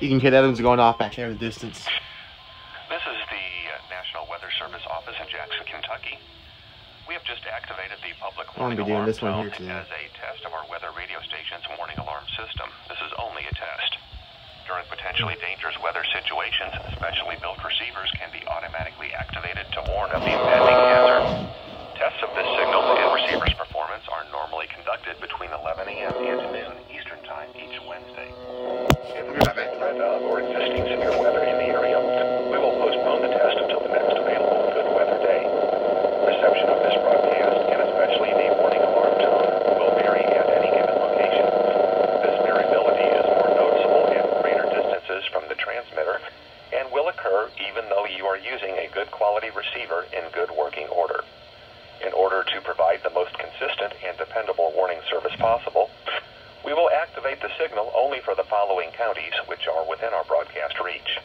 You can hear the other ones going off back there in the distance. This is the National Weather Service office in Jackson, Kentucky. We have just activated the public warning alarm tone as a test of our weather radio station's warning alarm system. This is only a test. During potentially dangerous weather situations, specially built receivers can be automatically activated to warn of the impending hazard. Tests of this signal and receiver's performance are normally conducted between 11 a.m. and noon Eastern Time each Wednesday. If there is a threat of or existing severe weather in the area, we will postpone the test until the next available good weather day. Reception of this broadcast, and especially the warning alarm tone, will vary at any given location. This variability is more noticeable at greater distances from the transmitter and will occur even though you are using a good quality receiver in good working order. In order to provide the most consistent and dependable warning service possible, we will activate the signal only for the following counties which are within our broadcast reach.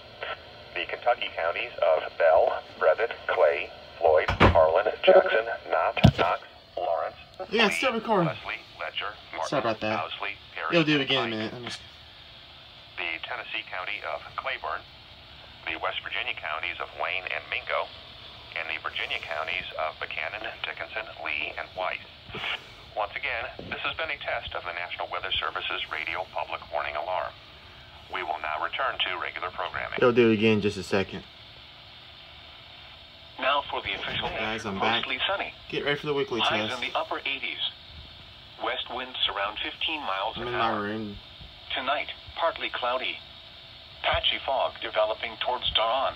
The Kentucky counties of Bell, Breathitt, Clay, Floyd, Harlan, Jackson, Knott, Knox, Lawrence, yeah, it's still recording. Leslie, Letcher, Martin, sorry about that. Owsley, Perry, You'll do it again in a minute. The Tennessee county of Claiborne, the West Virginia counties of Wayne and Mingo, and the Virginia counties of Buchanan, Dickinson, Lee, and Weiss. Once again, this has been a test of the National Weather Service's radio public warning alarm. We will now return to regular programming. You'll do it again in just a second. Now for the official guys, I'm mostly back. sunny. Get ready for the weekly Highs test. in the upper 80s. West winds around 15 miles I'm an in my hour. room. Tonight, partly cloudy. Patchy fog developing towards dawn.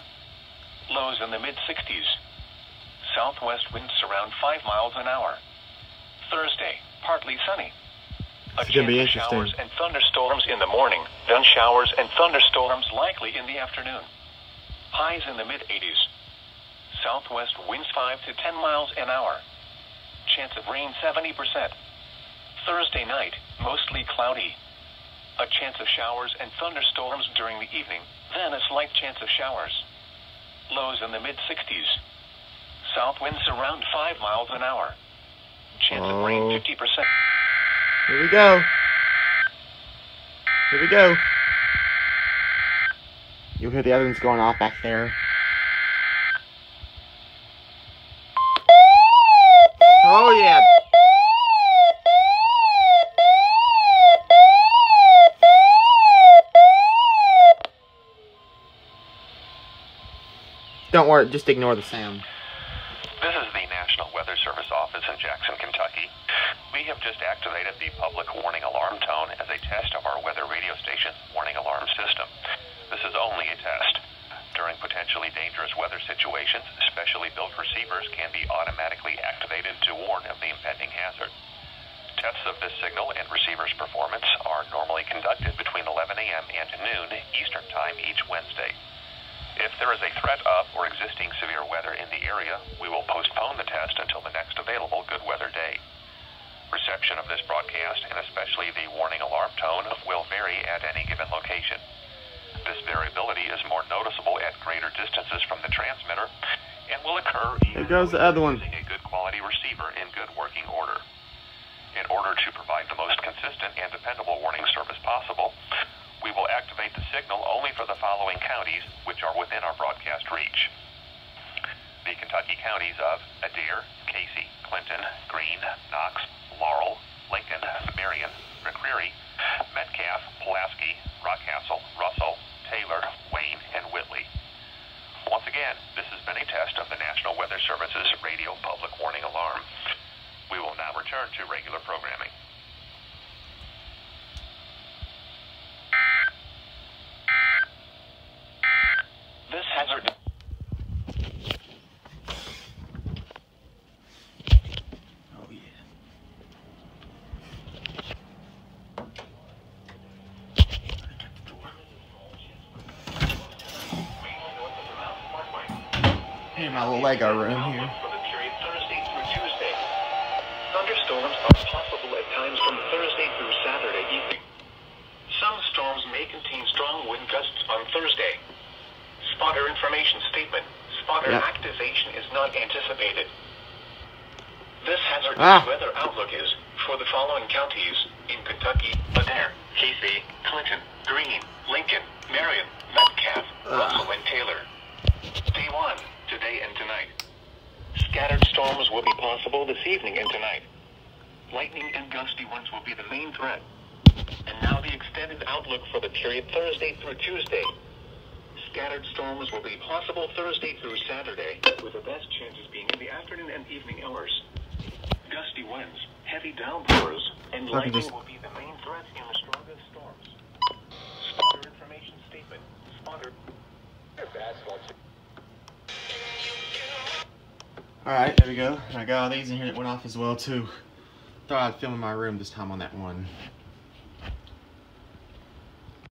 Lows in the mid-60s. Southwest winds around 5 miles an hour. Thursday, partly sunny. A It's gonna be chance of interesting. showers and thunderstorms in the morning, then showers and thunderstorms likely in the afternoon. Highs in the mid-80s. Southwest winds 5 to 10 miles an hour. Chance of rain 70%. Thursday night, mostly cloudy. A chance of showers and thunderstorms during the evening, then a slight chance of showers. Lows in the mid-60s. South winds around 5 miles an hour. Chance of rain 50%. Here we go. Here we go. You'll hear the other ones going off back there. Oh yeah. Don't worry, just ignore the sound. This is the National Weather Service office in Jackson, Kentucky. We have just activated the public warning alarm tone as a test of our weather radio station's warning alarm system. This is only a test. During potentially dangerous weather situations, specially built receivers can be automatically activated to warn of the impending hazard. Tests of this signal and receiver's performance are normally conducted between 11 a.m. and noon Eastern Time each Wednesday. If there is a threat of or existing severe weather in the area, we will postpone the test until the next available good weather day. Reception of this broadcast, and especially the warning alarm tone, will vary at any given location. This variability is more noticeable at greater distances from the transmitter and will occur even There goes the other one. using a good quality receiver in good working order. In order to provide the most consistent and dependable warning service possible, we will activate the signal only for the following counties which are within our broadcast reach. The Kentucky counties of Adair, Casey, Clinton, Greene, Knox, Laurel, Lincoln, Marion, McCreary, Metcalf, Pulaski, Rockcastle, Russell, Taylor, Wayne, and Whitley. Once again, this has been a test of the National Weather Service's radio public warning alarm. We will now return to regular programming. This hazard. Oh yeah. Hey, my little Lego room here. For the period Thursday through Tuesday. Thunderstorms are possible at times from Thursday through Saturday evening. Some storms may contain strong wind gusts on Thursday. Spotter information statement. Spotter activation is not anticipated. This hazardous weather outlook is for the following counties in Kentucky: Adair, Casey, Clinton, Green, Lincoln, Marion, Metcalf, Russell, and Taylor. Day 1, today and tonight. Scattered storms will be possible this evening and tonight. Lightning and gusty winds will be the main threat. And now the extended outlook for the period Thursday through Tuesday. Scattered storms will be possible Thursday through Saturday, with the best chances being in the afternoon and evening hours. Gusty winds, heavy downpours, and lightning will be the main threats in the strongest storms. Spotter information statement. Spotter. Alright, there we go. I got all these in here that went off as well too. Thought I'd film in my room this time on that one.